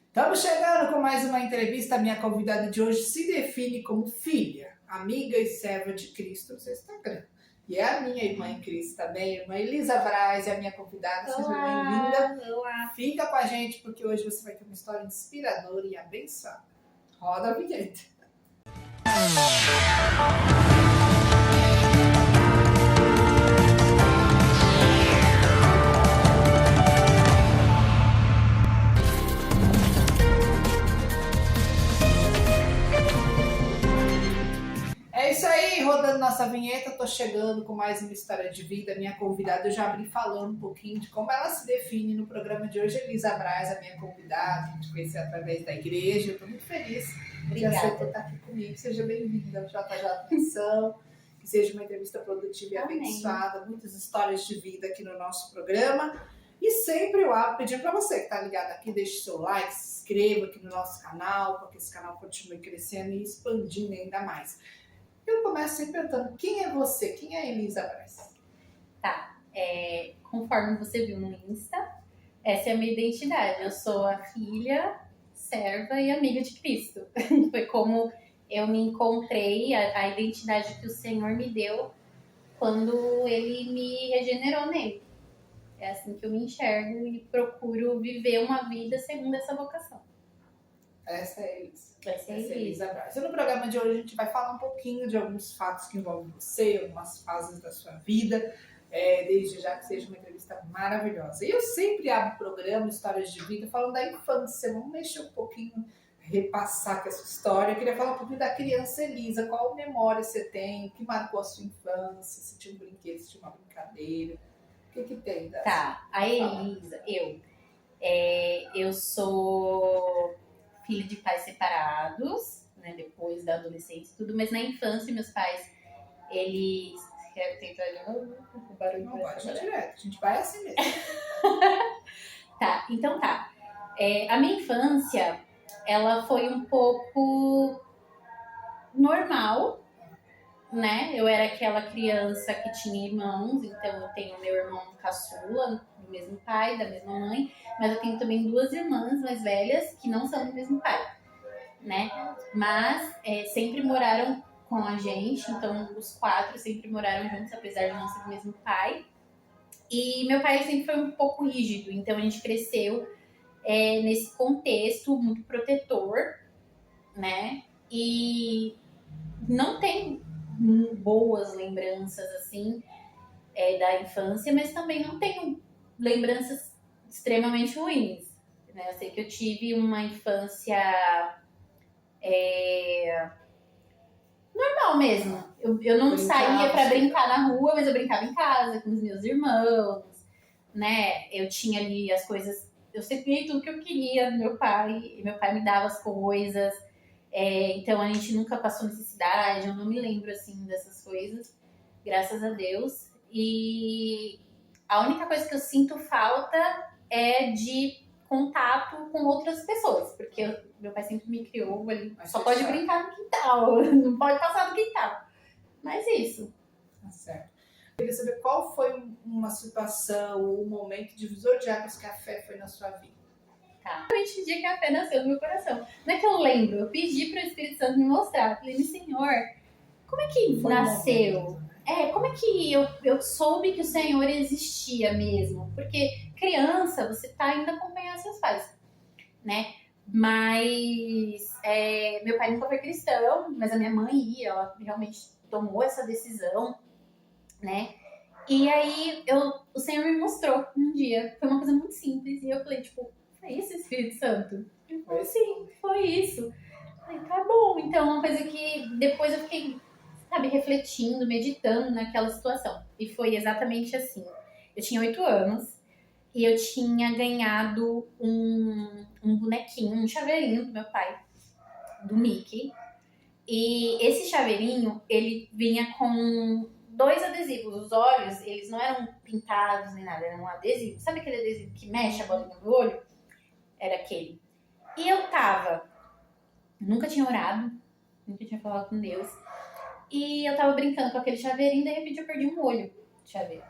Estamos chegando com mais uma entrevista. A minha convidada de hoje se define como filha, amiga e serva de Cristo no seu Instagram. E é a minha irmã em Cristo também, a irmã Elisa Braz, é a minha convidada. Seja bem-vinda. Olá. Fica com a gente, porque hoje você vai ter uma história inspiradora e abençoada. Roda a vinheta. É isso aí, rodando nossa vinheta, tô chegando com mais uma história de vida. Minha convidada, eu já abri falando um pouquinho de como ela se define no programa de hoje. Elisa Braz, a minha convidada, a gente conheceu através da igreja. Eu tô muito feliz de aceitar estar aqui comigo. Seja bem-vinda ao JJ Atenção, que seja uma entrevista produtiva e abençoada, muitas histórias de vida aqui no nosso programa. E sempre eu abro pedindo para você que está ligado aqui, deixe seu like, se inscreva aqui no nosso canal, para que esse canal continue crescendo e expandindo ainda mais. Eu começo sempre perguntando, quem é você? Quem é a Elisa Braz? Tá, conforme você viu no Insta, essa é a minha identidade. Eu sou a filha, serva e amiga de Cristo. Foi como eu me encontrei, a identidade que o Senhor me deu quando Ele me regenerou nele. É assim que eu me enxergo e procuro viver uma vida segundo essa vocação. Essa é a Elisa. Essa é a Elisa Braz. E no programa de hoje a gente vai falar um pouquinho de alguns fatos que envolvem você, algumas fases da sua vida, desde já que seja uma entrevista maravilhosa. E eu sempre abro o programa, histórias de vida, falando da infância. Vamos mexer um pouquinho, repassar com essa história. Eu queria falar um pouquinho da criança Elisa. Qual memória você tem? O que marcou a sua infância? Se tinha um brinquedo, se tinha uma brincadeira? O que tem? Tá, a Elisa, eu sou filha de pais separados, né, depois da adolescência e tudo, mas na infância meus pais, eles... Quer tentar de novo? O barulho não pode ir direto, a gente vai assim mesmo. Tá, então tá. A minha infância, ela foi um pouco normal, né? Eu era aquela criança que tinha irmãos, então eu tenho meu irmão caçula, do mesmo pai, da mesma mãe, mas eu tenho também duas irmãs mais velhas que não são do mesmo pai, né? Mas sempre moraram com a gente, então os quatro sempre moraram juntos, apesar de não ser do mesmo pai. E meu pai sempre foi um pouco rígido, então a gente cresceu nesse contexto muito protetor, né? E não tem boas lembranças assim da infância, mas também não tenho lembranças extremamente ruins, né? Eu sei que eu tive uma infância normal mesmo. Eu não saía para brincar na rua, mas eu brincava em casa com os meus irmãos, né? Eu tinha ali as coisas, eu sempre ganhei tudo que eu queria do meu pai, e meu pai me dava as coisas. Então a gente nunca passou necessidade, eu não me lembro assim dessas coisas, graças a Deus. E a única coisa que eu sinto falta é de contato com outras pessoas, porque meu pai sempre me criou ali, só pode brincar no quintal, não pode passar no quintal. Mas isso. Tá certo. Eu queria saber qual foi uma situação ou um momento divisor de águas que a fé foi na sua vida. Tá. Realmente o dia que a fé nasceu no meu coração. Não é que eu lembro, eu pedi para o Espírito Santo me mostrar. Eu falei, Senhor, como é que foi nasceu? Como é que eu soube que o Senhor existia mesmo? Porque criança, você tá indo acompanhar seus pais, né? Mas meu pai nunca foi cristão, mas a minha mãe ia, ela realmente tomou essa decisão, né? E aí o Senhor me mostrou um dia. Foi uma coisa muito simples e eu falei, tipo, é isso, Espírito Santo? Ele falou, sim, foi isso. Eu falei, tá bom. Então, uma coisa que depois eu fiquei, sabe, refletindo, meditando naquela situação. E foi exatamente assim. Eu tinha 8 anos e eu tinha ganhado um bonequinho, um chaveirinho do meu pai, do Mickey. E esse chaveirinho, ele vinha com 2 adesivos. Os olhos, eles não eram pintados nem nada, eram um adesivo. Sabe aquele adesivo que mexe a bolinha do olho? Era aquele. E eu nunca tinha orado, nunca tinha falado com Deus. E eu tava brincando com aquele chaveirinho, de repente eu perdi um olho de chaveiro.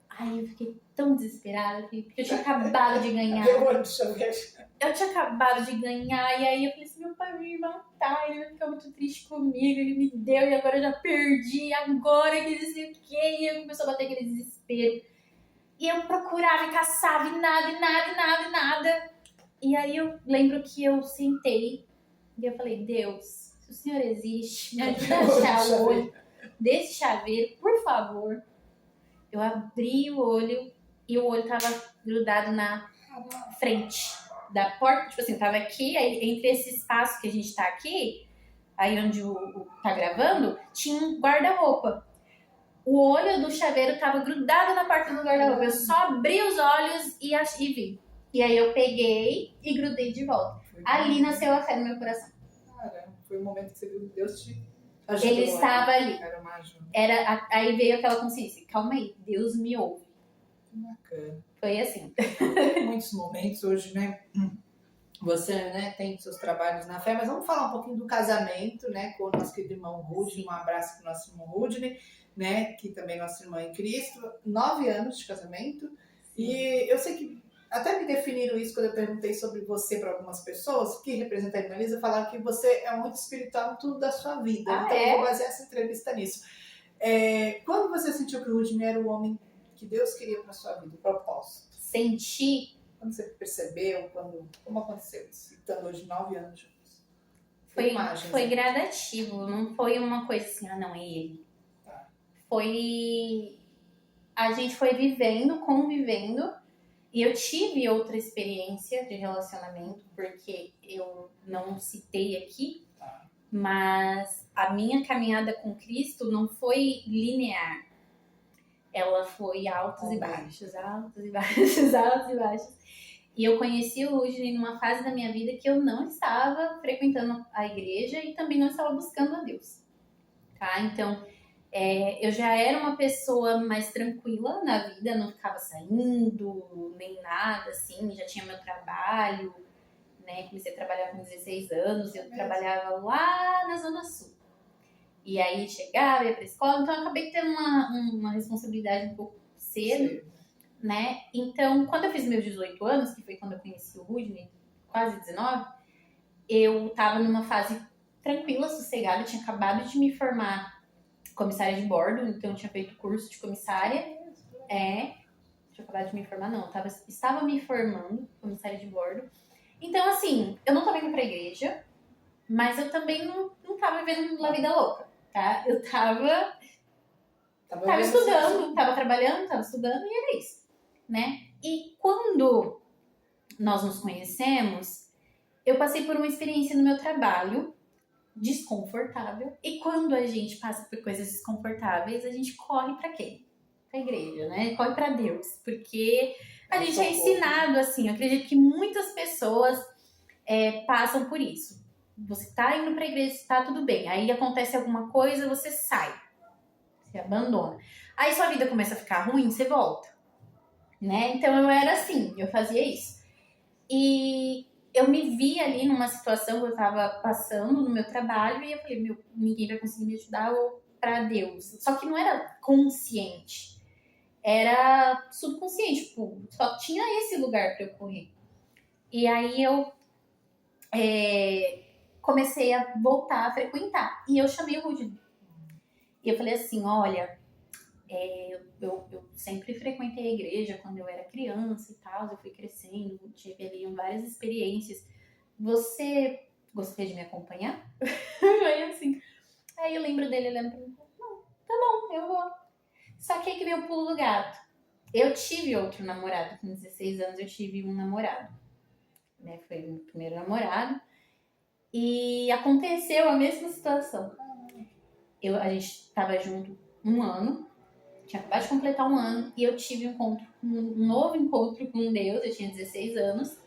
Aí eu fiquei tão desesperada, porque eu tinha acabado de ganhar. Meu olho de chaveiro. eu tinha acabado de ganhar, e aí eu falei assim, meu pai vai me matar, ele vai ficar muito triste comigo, ele me deu, e agora eu já perdi, agora que não sei o quê, e eu começou a bater aquele desespero. E eu procurava e caçava, e nada, e nada, e nada, e nada. E aí eu lembro que eu sentei, e eu falei, Deus, se o Senhor existe, me ajuda a achar o olho desse chaveiro, por favor. Eu abri o olho, e o olho tava grudado na frente da porta, tipo assim, tava aqui, aí entre esse espaço que a gente tá aqui, aí onde tá gravando, tinha um guarda-roupa. O olho do chaveiro tava grudado na porta do guarda-roupa. Eu só abri os olhos e vi. E aí eu peguei e grudei de volta. Ali nasceu a fé no meu coração. Caramba, foi o momento que você viu que Deus te ajudou. Ele estava ali. Era uma ajuda. Aí veio aquela consciência, calma aí, Deus me ouve. Que bacana. Foi assim. Tem muitos momentos hoje, né? Você, né, tem seus trabalhos na fé, mas vamos falar um pouquinho do casamento, né, com o nosso querido irmão Rudney. Um abraço para o nosso irmão Rudney, né, que também é nosso irmão em Cristo. 9 anos de casamento. E eu sei que até me definiram isso quando eu perguntei sobre você para algumas pessoas que representam a Irmã Elisa, falaram que você é muito espiritual em tudo da sua vida. Então eu vou basear essa entrevista nisso. Quando você sentiu que o Rudney era o homem que Deus queria para sua vida, o propósito? Senti. Quando você percebeu? Como aconteceu isso? Estando hoje 9 anos juntos. Foi gradativo, não foi uma coisa assim, não, é ele. Tá. A gente foi vivendo, convivendo, e eu tive outra experiência de relacionamento, porque eu não citei aqui, mas a minha caminhada com Cristo não foi linear. Ela foi altos e baixos, altos e baixos, altos e baixos. E eu conheci o Rudney numa fase da minha vida que eu não estava frequentando a igreja e também não estava buscando a Deus. Tá? Então, eu já era uma pessoa mais tranquila na vida, não ficava saindo, nem nada, assim. Já tinha meu trabalho, né? Comecei a trabalhar com 16 anos, eu trabalhava lá na Zona Sul. E aí chegava, ia pra escola, então eu acabei tendo uma responsabilidade um pouco cedo. Né? Então, quando eu fiz meus 18 anos, que foi quando eu conheci o Rudney, quase 19, eu tava numa fase tranquila, sossegada, eu tinha acabado de me formar comissária de bordo, então eu tinha feito curso de comissária. Tinha acabado de me formar, não, estava me formando comissária de bordo. Então, assim, eu não tava indo pra igreja, mas eu também não tava vivendo uma vida louca, tá? Eu tava estudando, tava trabalhando, tava estudando e era isso. Né? E quando nós nos conhecemos, eu passei por uma experiência no meu trabalho desconfortável. E quando a gente passa por coisas desconfortáveis, a gente corre para quê? Pra igreja, né? Corre para Deus. Porque a gente é ensinado assim. Eu acredito que muitas pessoas passam por isso. Você tá indo pra igreja, tá tudo bem. Aí acontece alguma coisa, você sai. Você abandona. Aí sua vida começa a ficar ruim, você volta. Né? Então eu era assim, eu fazia isso. E eu me vi ali numa situação que eu tava passando no meu trabalho e eu falei, ninguém vai conseguir me ajudar pra Deus. Só que não era consciente, era subconsciente, tipo, só tinha esse lugar pra eu correr. E aí eu comecei a voltar a frequentar. E eu chamei o Rudney. E eu falei assim, olha, eu sempre frequentei a igreja quando eu era criança e tal, eu fui crescendo, tive ali várias experiências. Você gostaria de me acompanhar? Aí assim, aí eu lembro dele olhando pra mim, não, tá bom, eu vou. Só que aí que veio o pulo do gato. Eu tive outro namorado, com 16 anos eu tive um namorado, né? Foi o meu primeiro namorado. E aconteceu a mesma situação. A gente tava junto 1 ano, tinha acabado de completar 1 ano, e eu tive um novo encontro com Deus, eu tinha 16 anos,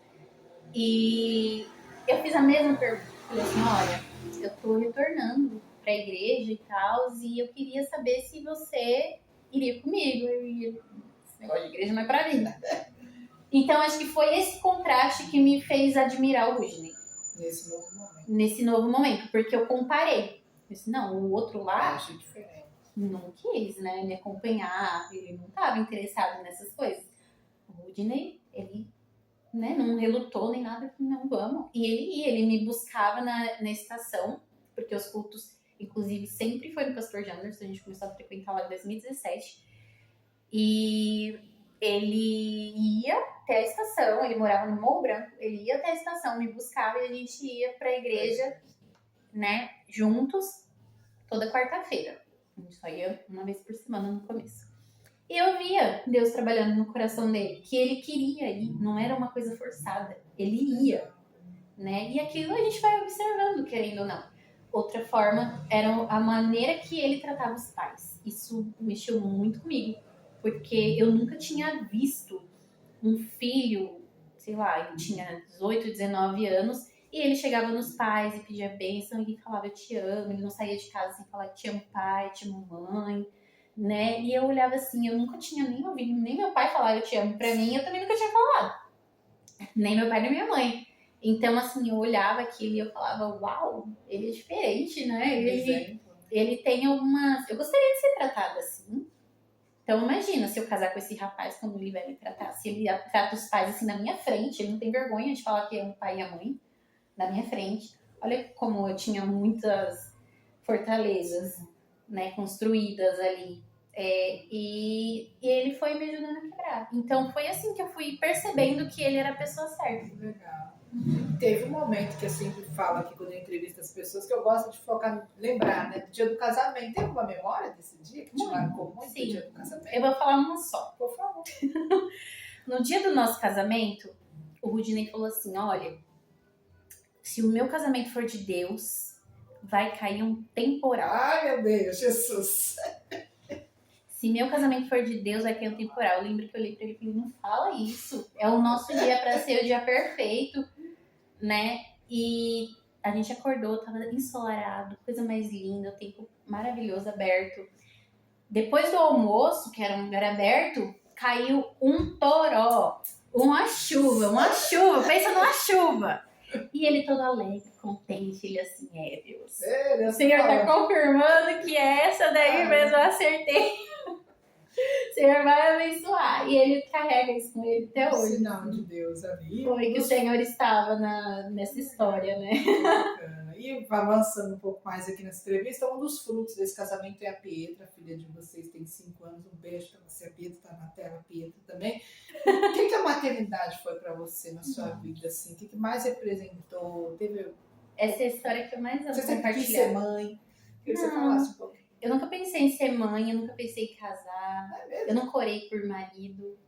e eu fiz a mesma pergunta. Falei assim, olha, eu tô retornando pra igreja e tal, e eu queria saber se você iria comigo. Esse negócio de igreja não é pra mim. Então, acho que foi esse contraste que me fez admirar o Rudney. Nesse novo momento, porque eu comparei. Eu disse, não, o outro lá não quis, né, me acompanhar, ele não estava interessado nessas coisas. O Rudney, ele né, não relutou nem nada, não, vamos. E ele ia, ele me buscava na estação, porque os cultos, inclusive, sempre foi no Pastor Janderson, a gente começou a frequentar lá em 2017. E ele ia até a estação, ele morava no Morro Branco, ele ia até a estação, me buscava e a gente ia pra igreja, né, juntos, toda quarta-feira. A gente só ia uma vez por semana no começo. E eu via Deus trabalhando no coração dele, que ele queria ir, não era uma coisa forçada, ele ia, né? E aquilo a gente vai observando, querendo ou não. Outra forma era a maneira que ele tratava os pais. Isso mexeu muito comigo, porque eu nunca tinha visto um filho, sei lá, ele tinha 18, 19 anos, e ele chegava nos pais e pedia bênção e falava eu te amo, ele não saía de casa sem falar te amo pai, te amo mãe, né? E eu olhava assim, eu nunca tinha nem ouvido, nem meu pai falar eu te amo pra mim, eu também nunca tinha falado. Nem meu pai nem minha mãe. Então, assim, eu olhava aquilo e eu falava, uau, ele é diferente, né? Ele tem algumas... Eu gostaria de ser tratada assim. Então, imagina se eu casar com esse rapaz, como ele vai me tratar. Se ele trata os pais assim na minha frente, ele não tem vergonha de falar que é um pai e a mãe na minha frente. Olha como eu tinha muitas fortalezas, né, construídas ali. E ele foi me ajudando a quebrar. Então, foi assim que eu fui percebendo que ele era a pessoa certa. Legal. Teve um momento que eu sempre falo aqui quando eu entrevisto as pessoas que eu gosto de focar, lembrar, né? Do dia do casamento. Tem alguma memória desse dia que te marcou muito? Sim. Do dia do casamento? Eu vou falar uma só. Por favor. No dia do nosso casamento, o Rudinei falou assim, olha, se o meu casamento for de Deus, vai cair um temporal. Ai, meu Deus, Jesus. Se meu casamento for de Deus, vai cair um temporal. Eu lembro que eu olhei pra ele e falei, não fala isso. É o nosso dia pra ser o dia perfeito, né? E a gente acordou, tava ensolarado, coisa mais linda, o tempo maravilhoso, aberto. Depois do almoço, que era um lugar aberto, caiu um toró. Uma chuva, pensa numa chuva. E ele todo alegre, contente, ele assim, Deus. O Senhor tá confirmando que é essa daí mesmo, eu acertei. O Senhor vai abençoar. E ele carrega isso com ele até hoje. Sinal de Deus, amigo. Foi que o Senhor estava nessa história, né? Bacana. E avançando um pouco mais aqui nessa entrevista, um dos frutos desse casamento é a Pietra, a filha de vocês tem 5 anos. Um beijo pra você, a Pietra, tá na tela, a Pietra também. O que a maternidade foi pra você na sua vida, assim? O que mais representou? Teve... Essa é a história que eu mais amo Você sempre quis ser mãe? Queria que você falasse um pouquinho. Eu nunca pensei em ser mãe, eu nunca pensei em casar. É mesmo? Eu não corei por marido.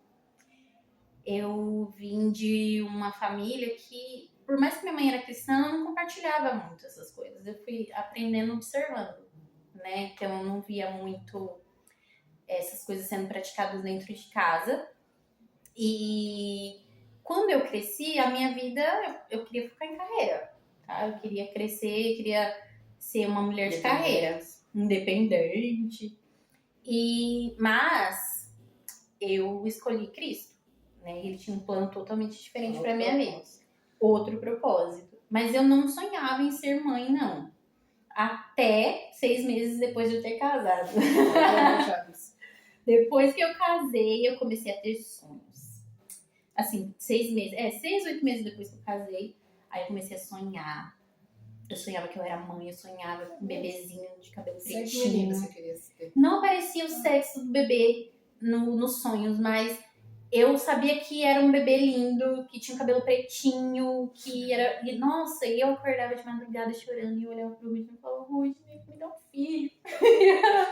Eu vim de uma família que, por mais que minha mãe era cristã, eu não compartilhava muito essas coisas. Eu fui aprendendo observando, né? Então eu não via muito essas coisas sendo praticadas dentro de casa. E quando eu cresci, a minha vida, eu queria ficar em carreira, tá? Eu queria crescer, queria ser uma mulher de carreira, independente. Mas eu escolhi Cristo, né? Ele tinha um plano totalmente diferente para minha vida. Outro propósito. Mas eu não sonhava em ser mãe, não. Até 6 meses depois de eu ter casado. Depois que eu casei, eu comecei a ter sonhos. Assim, 6 meses. 6, 8 meses depois que eu casei, aí eu comecei a sonhar. Eu sonhava que eu era mãe, eu sonhava com um bebezinho de cabelo pretinho. Você queria ter. Não aparecia o sexo do bebê nos sonhos, mas eu sabia que era um bebê lindo, que tinha um cabelo pretinho, que era... E, nossa, e eu acordava de madrugada chorando e eu olhava pro Rudinei e falava, Rudinei, me dá um filho.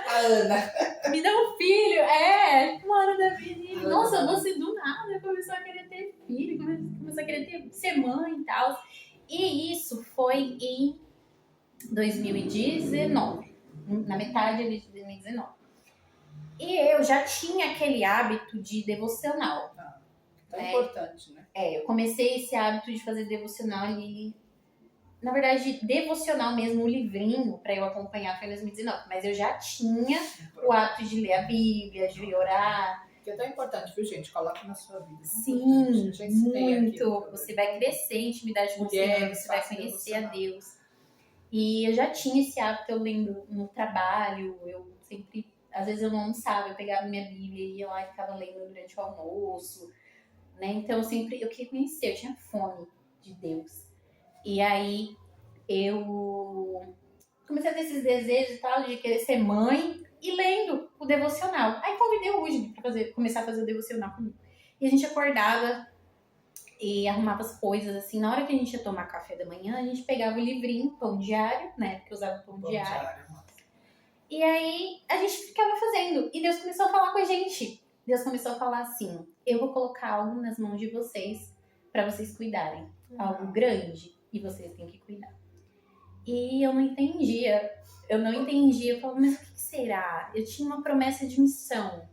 A Ana. Me dá um filho, uma hora da vida. E ele, nossa, você do nada começou a querer ter filho, começou a querer ser mãe e tal. E isso foi em 2019, na metade de 2019. E eu já tinha aquele hábito de devocional. Então é importante, né? Eu comecei esse hábito de fazer devocional ali. Na verdade, devocional mesmo, um livrinho para eu acompanhar foi em 2019. Mas eu já tinha o hábito de ler a Bíblia, de orar. Que é tão importante, viu, gente? Coloque na sua vida. Sim, muito. Você vai crescer em intimidade com o Senhor, você vai conhecer a Deus. E eu já tinha esse hábito, eu lembro, no trabalho, eu sempre, às vezes eu não almoçava, eu pegava minha Bíblia e ia lá e ficava lendo durante o almoço. né? Então eu queria conhecer, eu tinha fome de Deus. E aí eu comecei a ter esses desejos e tal, de querer ser mãe e lendo o devocional. Aí convidei o Udine pra começar a fazer o devocional comigo. E a gente acordava e arrumava as coisas, assim. Na hora que a gente ia tomar café da manhã, a gente pegava o livrinho, pão diário, né? Porque eu usava pão diário. E aí a gente ficava fazendo. E Deus começou a falar com a gente. Deus começou a falar assim: eu vou colocar algo nas mãos de vocês pra vocês cuidarem. Algo grande. E vocês têm que cuidar. E eu não entendia. Eu falava, mas o que será? Eu tinha uma promessa de missão,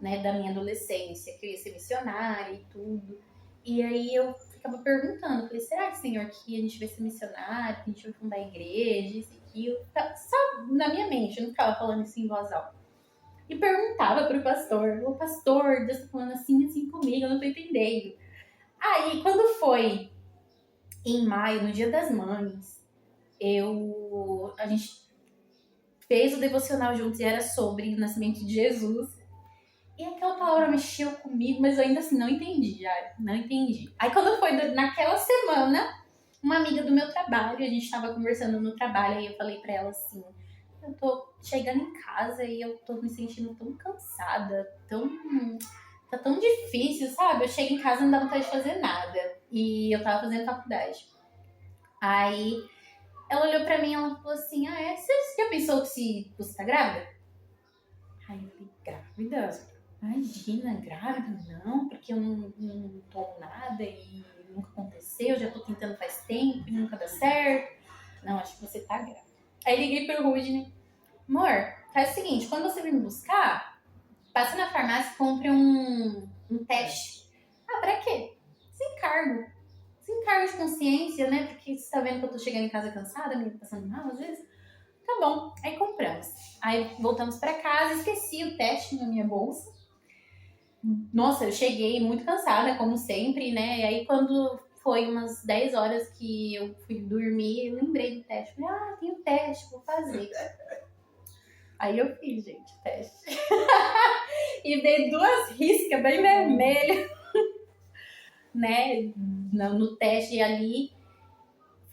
né, da minha adolescência, que eu ia ser missionária e tudo. E aí eu ficava perguntando, falei, será que, Senhor, que a gente vai ser missionário, que a gente vai fundar a igreja, isso e aquilo? Só na minha mente, eu não ficava falando isso em voz alta. E perguntava pro pastor, ô pastor, Deus tá falando assim comigo, eu não tô entendendo. Aí, quando foi em maio, no Dia das Mães, a gente fez o devocional juntos e era sobre o nascimento de Jesus. E aquela palavra mexeu comigo, mas eu ainda assim não entendi, não entendi. Aí quando foi naquela semana, uma amiga do meu trabalho, a gente tava conversando no trabalho, aí eu falei pra ela assim, eu tô chegando em casa e eu tô me sentindo tão cansada, tá tão difícil, sabe? Eu chego em casa e não dá vontade de fazer nada. E eu tava fazendo faculdade. Aí ela olhou pra mim e ela falou assim, você já pensou que se você tá grávida? Aí eu falei, grávida? Imagina, grávida? Não, porque eu não tomo nada e nunca aconteceu, já tô tentando faz tempo e nunca dá certo. Não, acho que você tá grávida. Aí liguei pro Rudney. Amor, faz o seguinte, quando você vir me buscar, passa na farmácia e compre um teste. Pra quê? Sem cargo de consciência, né? Porque você tá vendo que eu tô chegando em casa cansada, me passando mal às vezes. Tá bom, aí compramos. Aí voltamos pra casa, esqueci o teste na minha bolsa. Nossa, eu cheguei muito cansada, como sempre, né? E aí quando foi umas 10 horas que eu fui dormir, eu lembrei do teste. Falei, tem o teste, vou fazer. Aí eu fiz, gente, o teste. E dei 2 riscas bem vermelhas, né? No teste ali.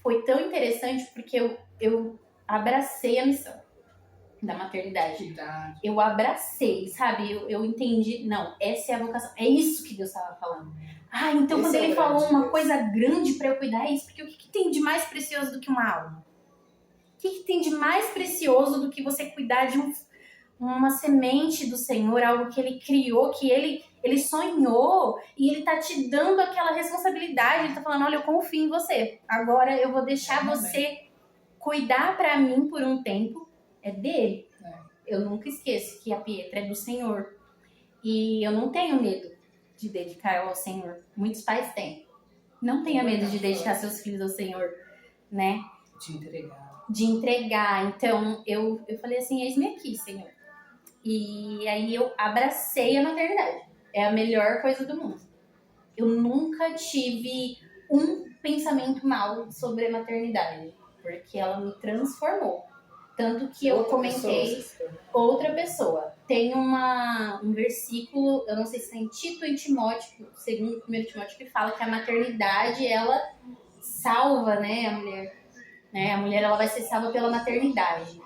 Foi tão interessante porque eu abracei a missão da maternidade. Eu abracei, sabe? Eu entendi. Não, essa é a vocação. É isso que Deus estava falando. Então quando ele falou uma coisa grande para eu cuidar, é isso. Porque o que tem de mais precioso do que uma alma? O que tem de mais precioso do que você cuidar de uma semente do Senhor, algo que Ele criou, que Ele sonhou, e Ele tá te dando aquela responsabilidade. Ele tá falando, olha, eu confio em você. Agora eu vou deixar você cuidar para mim por um tempo. É dele. Eu nunca esqueço que a Pietra é do Senhor. E eu não tenho medo de dedicar ao Senhor. Muitos pais têm. Não tenha medo de dedicar seus filhos ao Senhor, né? De entregar. Então, eu falei assim, eis-me aqui, Senhor. E aí eu abracei a maternidade. É a melhor coisa do mundo. Eu nunca tive um pensamento mal sobre a maternidade. Porque ela me transformou. Tanto que eu comentei outra pessoa. Tem um versículo, eu não sei se é em Tito ou em Timóteo, segundo o 1 Timóteo, que fala que a maternidade, ela salva, né, a mulher. Né? A mulher, ela vai ser salva pela maternidade.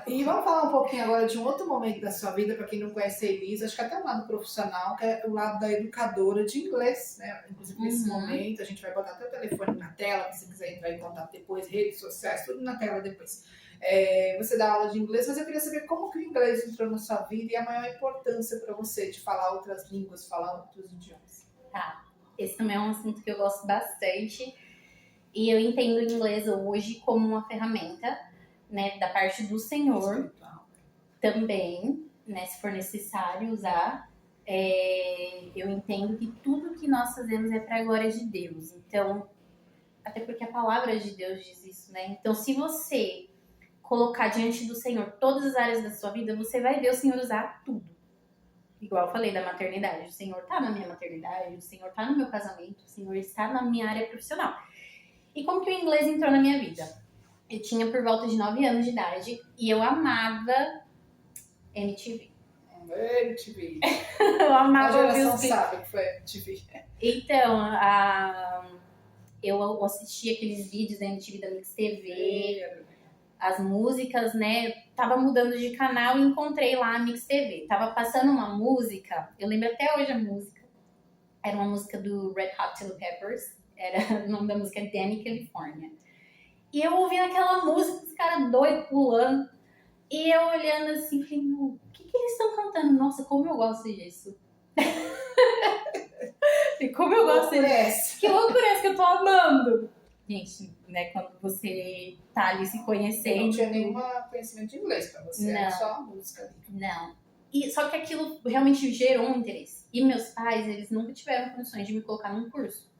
E vamos falar um pouquinho agora de um outro momento da sua vida, para quem não conhece a Elisa, acho que até um lado profissional, que é o lado da educadora de inglês, né? Inclusive nesse momento, a gente vai botar até o telefone na tela, se você quiser entrar em contato depois, redes sociais, tudo na tela depois. Você dá aula de inglês, mas eu queria saber como que o inglês entrou na sua vida e a maior importância para você de falar outras línguas, falar outros idiomas. Tá, esse também é um assunto que eu gosto bastante e eu entendo o inglês hoje como uma ferramenta, né, da parte do Senhor também, né, se for necessário usar. Eu entendo que tudo que nós fazemos é para a glória de Deus. Então, até porque a palavra de Deus diz isso, né? Então, se você colocar diante do Senhor todas as áreas da sua vida, você vai ver o Senhor usar tudo. Igual eu falei da maternidade. O Senhor tá na minha maternidade, o Senhor tá no meu casamento, o Senhor está na minha área profissional. E como que o inglês entrou na minha vida? Eu tinha por volta de 9 anos de idade e eu amava MTV. MTV. Eu A amava ouvir geração os clipes. sabe que foi MTV. Então, eu assisti aqueles vídeos da MTV da Mix TV, as músicas, né? Tava mudando de canal e encontrei lá a Mix TV. Tava passando uma música, eu lembro até hoje a música. Era uma música do Red Hot Chili Peppers. O nome da música é Danny California. E eu ouvindo aquela música, os caras doidos pulando. E eu olhando assim, falei, o que eles estão cantando? Nossa, como eu gosto disso. E como eu gosto disso. Que loucura é essa que eu tô amando. Gente, né, quando você tá ali se conhecendo. Eu não tinha nenhum conhecimento de inglês pra você, era só a música ali. Não. E, só que aquilo realmente gerou um interesse. E meus pais, eles nunca tiveram condições de me colocar num curso.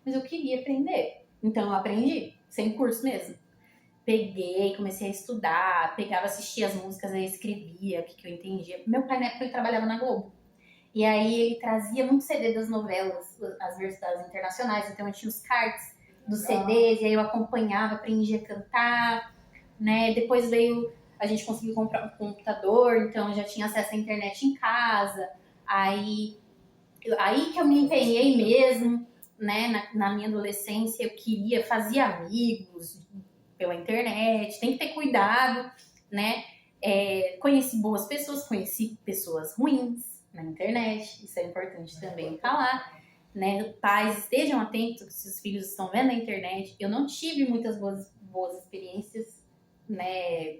Mas eu queria aprender. Então eu aprendi, sem curso mesmo. Peguei, comecei a estudar, pegava, assistia as músicas, aí escrevia o que eu entendia. Meu pai, na época, ele trabalhava na Globo. E aí ele trazia muito CD das novelas, as versões internacionais. Então eu tinha os cards dos CDs, e aí eu acompanhava, aprendia a cantar, né? Depois a gente conseguiu comprar um computador, então eu já tinha acesso à internet em casa. Aí que eu me empenhei mesmo, né? Na minha adolescência, eu fazia amigos pela internet, tem que ter cuidado, né? Conheci boas pessoas, conheci pessoas ruins na internet, isso é importante também falar, né? Pais, estejam atentos se os filhos estão vendo na internet. Eu não tive muitas boas experiências, né?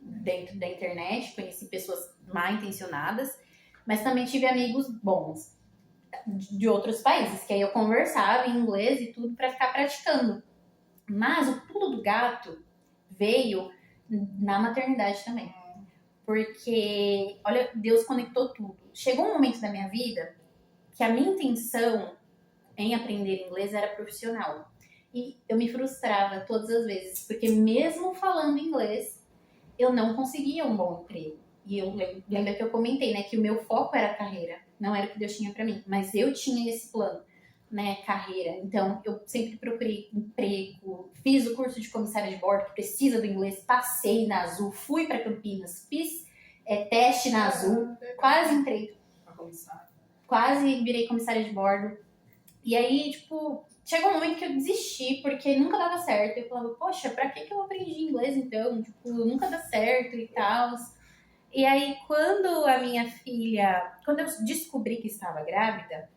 Dentro da internet, conheci pessoas mal intencionadas, mas também tive amigos bons de outros países, que aí eu conversava em inglês e tudo para ficar praticando. Mas o pulo do gato veio na maternidade também. Porque, olha, Deus conectou tudo. Chegou um momento da minha vida que a minha intenção em aprender inglês era profissional. E eu me frustrava todas as vezes, porque mesmo falando inglês, eu não conseguia um bom emprego. E eu lembro que eu comentei, né, que o meu foco era a carreira, não era o que Deus tinha para mim, mas eu tinha esse plano, né, carreira. Então, eu sempre procurei emprego, fiz o curso de comissária de bordo, que precisa do inglês, passei na Azul, fui para Campinas, fiz teste na Azul, quase entrei, quase virei comissária de bordo. E aí, tipo, chegou um momento que eu desisti, porque nunca dava certo. Eu falava, poxa, pra que eu aprendi inglês então? Tipo, nunca dá certo e tal. E aí, quando eu descobri que estava grávida,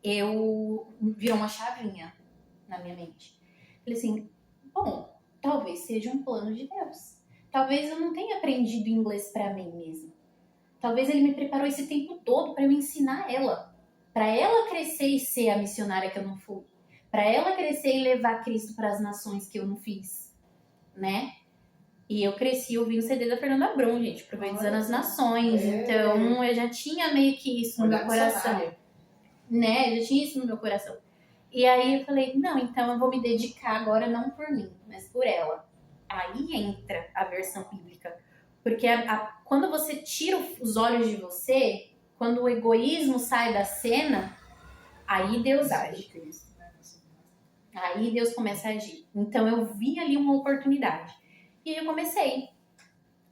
virou uma chavinha na minha mente. Falei assim, bom, talvez seja um plano de Deus. Talvez eu não tenha aprendido inglês pra mim mesma. Talvez ele me preparou esse tempo todo pra eu ensinar ela. Pra ela crescer e ser a missionária que eu não fui. Pra ela crescer e levar Cristo para as nações que eu não fiz, né? E eu cresci ouvindo o CD da Fernanda Brum, gente, profetizando as nações. Então, eu já tinha meio que isso no meu coração. Né? Eu já tinha isso no meu coração. E aí eu falei, não, então eu vou me dedicar agora não por mim, mas por ela. Aí entra a versão bíblica. Porque quando você tira os olhos de você, quando o egoísmo sai da cena, aí Deus age. Aí Deus começa a agir. Então eu vi ali uma oportunidade. E aí eu comecei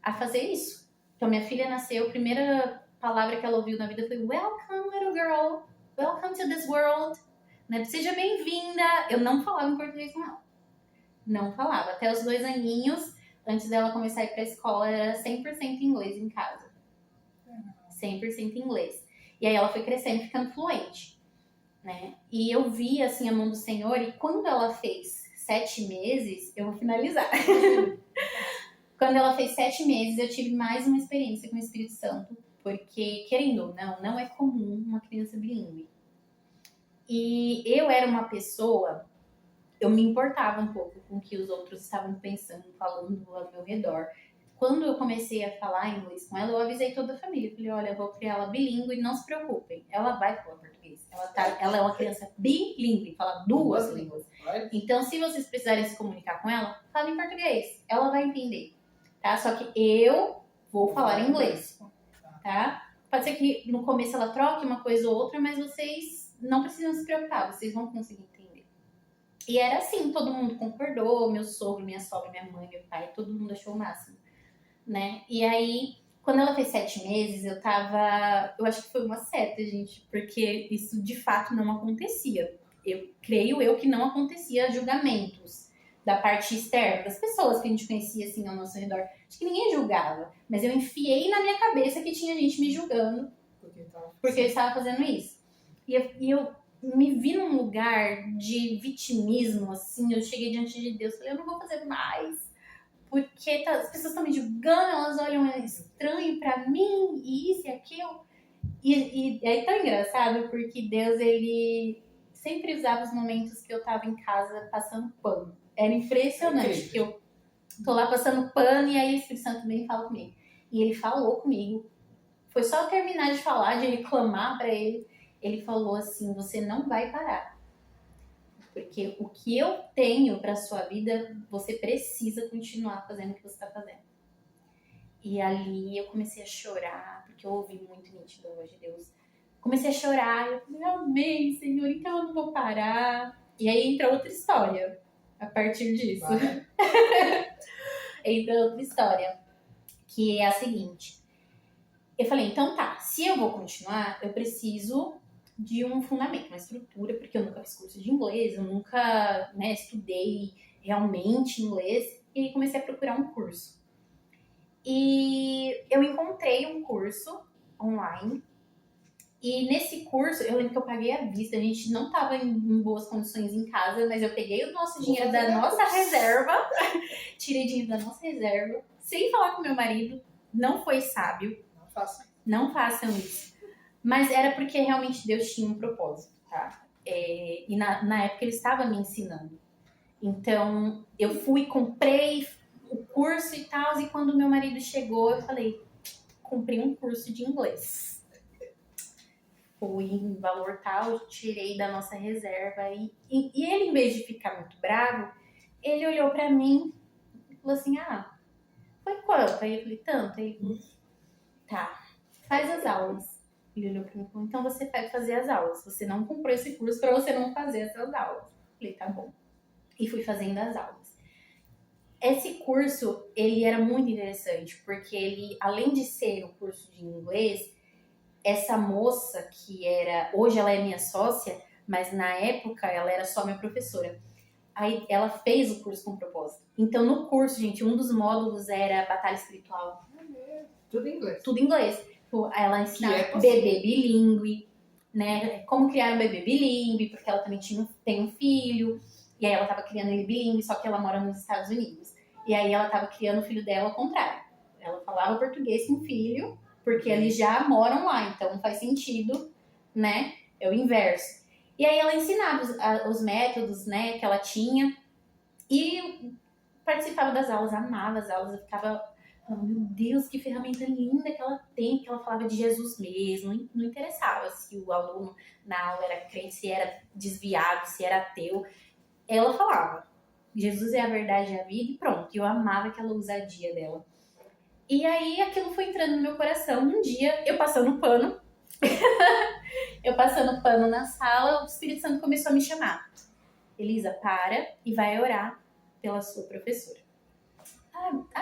a fazer isso. Então minha filha nasceu, a primeira palavra que ela ouviu na vida foi Welcome, little girl. Welcome to this world. Né? Seja bem-vinda. Eu não falava em português com ela. Não falava. Até os 2 aninhos, antes dela começar a ir pra escola, era 100% inglês em casa. 100% inglês. E aí ela foi crescendo, ficando fluente. Né? E eu vi assim a mão do Senhor, e quando ela fez 7 meses, eu vou finalizar. Quando ela fez 7 meses, eu tive mais uma experiência com o Espírito Santo, porque, querendo ou não é comum uma criança bilíngue. E eu era uma pessoa, eu me importava um pouco com o que os outros estavam pensando, falando ao meu redor. Quando eu comecei a falar inglês com ela, eu avisei toda a família. Falei, olha, eu vou criar ela bilíngue, não se preocupem. Ela vai falar português. Ela é uma criança bilíngue, fala 2 línguas. Então, se vocês precisarem se comunicar com ela, fala em português. Ela vai entender, tá? Só que eu vou falar em inglês, tá? Pode ser que no começo ela troque uma coisa ou outra, mas vocês não precisam se preocupar, vocês vão conseguir entender. E era assim, todo mundo concordou, meu sogro, minha sogra, minha mãe, meu pai, todo mundo achou o máximo. Né? E aí Quando ela fez 7 meses, eu tava... Eu acho que foi uma seta, gente, porque isso de fato não acontecia. Eu creio que não acontecia julgamentos da parte externa, das pessoas que a gente conhecia assim ao nosso redor. Acho que ninguém julgava, mas eu enfiei na minha cabeça que tinha gente me julgando porque eu estava fazendo isso. E eu me vi num lugar de vitimismo, assim, eu cheguei diante de Deus, falei, eu não vou fazer mais, porque as pessoas estão me julgando, elas olham estranho pra mim, e isso e aquilo. E é tão engraçado, porque Deus, ele sempre usava os momentos que eu tava em casa passando pano. Era impressionante, que eu tô lá passando pano, e aí o Espírito Santo vem e fala comigo. E ele falou comigo. Foi só eu terminar de falar, de reclamar pra ele. Ele falou assim, você não vai parar. Porque o que eu tenho pra sua vida, você precisa continuar fazendo o que você tá fazendo. E ali eu comecei a chorar, porque eu ouvi muito nítido a voz de Deus. Comecei a chorar, eu falei, amém, Senhor, então eu não vou parar. E aí entra outra história, a partir disso. Entra outra história, que é a seguinte. Eu falei, então tá, se eu vou continuar, eu preciso de um fundamento, uma estrutura, porque eu nunca fiz curso de inglês, eu nunca, né, estudei realmente inglês, e aí comecei a procurar um curso. E eu encontrei um curso online, e nesse curso, eu lembro que eu paguei à vista, a gente não estava em boas condições em casa, mas eu peguei o nosso dinheiro da nossa reserva, tirei dinheiro da nossa reserva, sem falar com meu marido, não foi sábio. Não façam isso. Mas era porque realmente Deus tinha um propósito, tá? E na época ele estava me ensinando. Então, eu fui, comprei o curso e tal, e quando meu marido chegou, eu falei, comprei um curso de inglês. Fui em valor tal, tirei da nossa reserva. E ele, em vez de ficar muito bravo, ele olhou pra mim e falou assim, foi quanto? Aí eu falei, tanto. Aí ele falou, tá, faz as aulas. Ele olhou pra mim e falou, então você vai fazer as aulas. Você não comprou esse curso pra você não fazer essas aulas. Eu falei, tá bom. E fui fazendo as aulas. Esse curso, ele era muito interessante, porque ele, além de ser o curso de inglês, essa moça que era, hoje ela é minha sócia, mas na época ela era só minha professora. Aí ela fez o curso com propósito. Então no curso, gente, um dos módulos era batalha espiritual. Tudo em inglês. Tudo em inglês. Ela ensinava bebê bilíngue, né? Como criar um bebê bilíngue, porque ela também tem um filho, e aí ela tava criando ele bilíngue, só que ela mora nos Estados Unidos. E aí ela tava criando o filho dela ao contrário. Ela falava português com o filho, porque eles já moram lá, então faz sentido, né? É o inverso. E aí ela ensinava os métodos, né, que ela tinha, e participava das aulas, amava as aulas, eu ficava... Oh, meu Deus, que ferramenta linda que ela tem, que ela falava de Jesus mesmo, não interessava se o aluno na aula era crente, se era desviado, se era ateu, ela falava, Jesus é a verdade e a vida e pronto, eu amava aquela ousadia dela. E aí aquilo foi entrando no meu coração, um dia eu passando pano, na sala, o Espírito Santo começou a me chamar, Elisa, para e vai orar pela sua professora.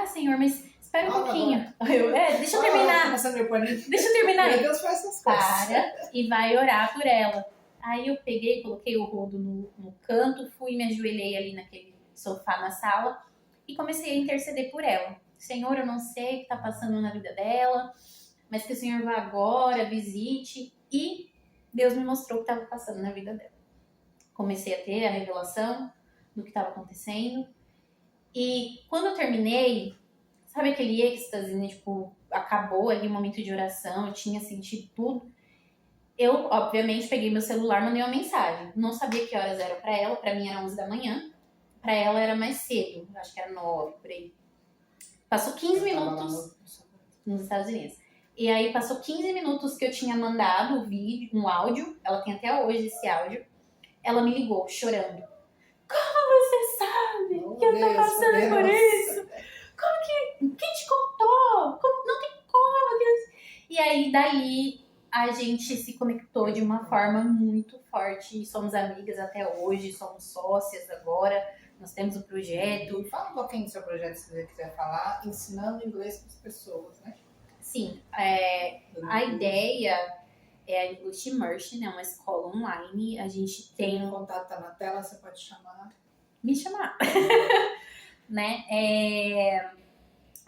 Senhor, mas espera um pouquinho. Deixa eu terminar. Deixa eu terminar. Meu Deus, faz essas coisas. Para e vai orar por ela. Aí eu peguei, coloquei o rodo no canto, fui e me ajoelhei ali naquele sofá na sala e comecei a interceder por ela. Senhor, eu não sei o que está passando na vida dela, mas que o Senhor vá agora, visite. E Deus me mostrou o que estava passando na vida dela. Comecei a ter a revelação do que estava acontecendo. E quando eu terminei, sabe aquele êxtase, né? Tipo, acabou ali o momento de oração, eu tinha sentido tudo. Eu, obviamente, peguei meu celular, mandei uma mensagem. Não sabia que horas era pra ela, pra mim era 11 da manhã. Pra ela era mais cedo, acho que era 9, por aí. Passou 15 minutos nos Estados Unidos. E aí passou 15 minutos que eu tinha mandado o vídeo, um áudio, ela tem até hoje esse áudio. Ela me ligou, chorando. Como você sabe que eu tô passando por isso? Quem te contou? Não tem como, Deus. E aí, dali, a gente se conectou de uma forma muito forte. Somos amigas até hoje, somos sócias agora. Nós temos um projeto. Fala um pouquinho do seu projeto, se você quiser falar, ensinando inglês para as pessoas, né? Sim, a ideia é a English Immersion, é uma escola online. A gente tem O contato tá na tela, você pode chamar. me chamar, né?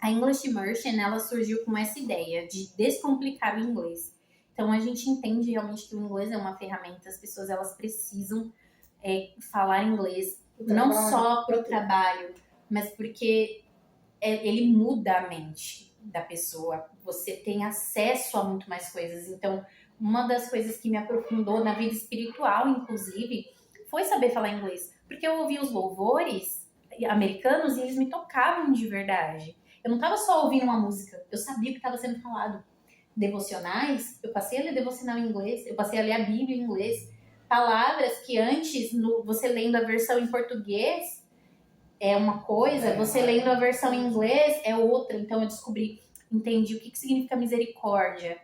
A English Immersion, ela surgiu com essa ideia de descomplicar o inglês. Então, a gente entende realmente que o inglês é uma ferramenta, as pessoas elas precisam falar inglês, não só para o trabalho, mas porque ele muda a mente da pessoa. Você tem acesso a muito mais coisas. Então, uma das coisas que me aprofundou na vida espiritual, inclusive, foi saber falar inglês. Porque eu ouvia os louvores americanos e eles me tocavam de verdade. Eu não estava só ouvindo uma música, eu sabia o que estava sendo falado. Devocionais, eu passei a ler devocional em inglês, eu passei a ler a Bíblia em inglês. Palavras que antes, você lendo a versão em português, é uma coisa, você lendo a versão em inglês é outra. Então eu entendi o que significa misericórdia.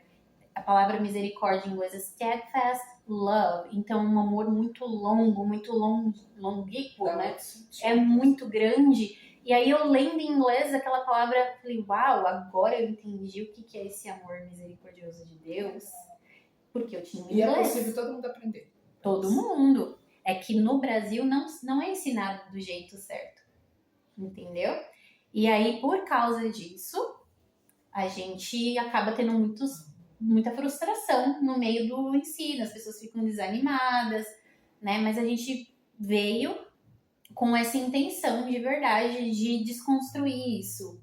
A palavra misericórdia em inglês é steadfast love. Então um amor muito longo, muito longínquo, né? É muito grande. E aí eu lendo em inglês aquela palavra, falei, uau, agora eu entendi o que é esse amor misericordioso de Deus. Porque eu tinha um inglês. E é possível todo mundo aprender. Todo mundo. É que no Brasil não é ensinado do jeito certo. Entendeu? E aí, por causa disso, a gente acaba tendo muita frustração no meio do ensino. As pessoas ficam desanimadas, né? Mas a gente veio com essa intenção de verdade de desconstruir isso,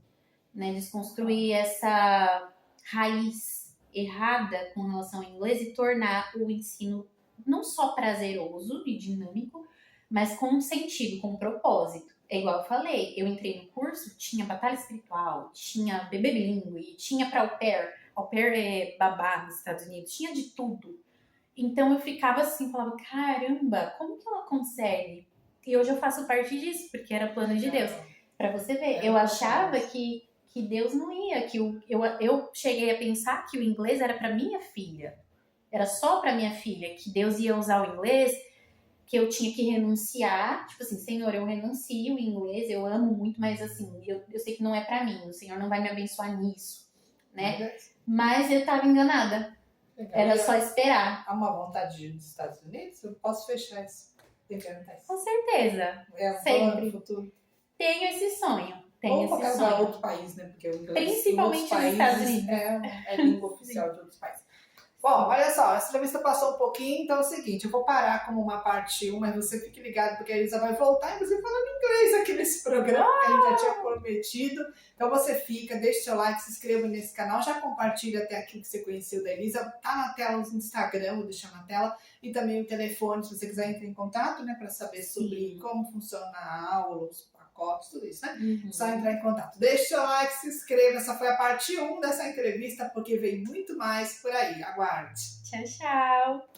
né? Desconstruir essa raiz errada com relação ao inglês e tornar o ensino não só prazeroso e dinâmico, mas com sentido, com propósito. É igual eu falei, eu entrei no curso, tinha batalha espiritual, tinha bebê bilíngue, tinha para au pair é babá nos Estados Unidos, tinha de tudo. Então eu ficava assim, falava, caramba, como que ela consegue? E hoje eu faço parte disso, porque era plano de Deus. Pra você ver, eu achava que Deus não ia, que eu cheguei a pensar que o inglês era pra minha filha. Era só pra minha filha, que Deus ia usar o inglês, que eu tinha que renunciar. Tipo assim, Senhor, eu renuncio o inglês, eu amo muito, mas assim, eu sei que não é pra mim, o Senhor não vai me abençoar nisso, né? Mas eu tava enganada. Legal. Era só esperar. Há uma vontade de ir nos Estados Unidos? Eu posso fechar isso. Com certeza. Sempre. Futuro. Tenho esse sonho. Ou qualquer outro país, né? Porque o inglês principalmente nos Estados Unidos é língua oficial de outros países. Bom, olha só, essa entrevista passou um pouquinho, então é o seguinte, eu vou parar como uma parte 1, mas você fique ligado porque a Elisa vai voltar, inclusive falando inglês aqui nesse programa, que a gente já tinha prometido. Então você fica, deixa o seu like, se inscreva nesse canal, já compartilha até aquilo que você conheceu da Elisa, tá na tela o Instagram, vou deixar na tela, e também o telefone, se você quiser entrar em contato, né, para saber sobre como funciona a aula, os pacotes, tudo isso, né? Só entrar em contato. Deixe seu like, se inscreva. Essa foi a parte 1 dessa entrevista, porque vem muito mais por aí. Aguarde. Tchau, tchau.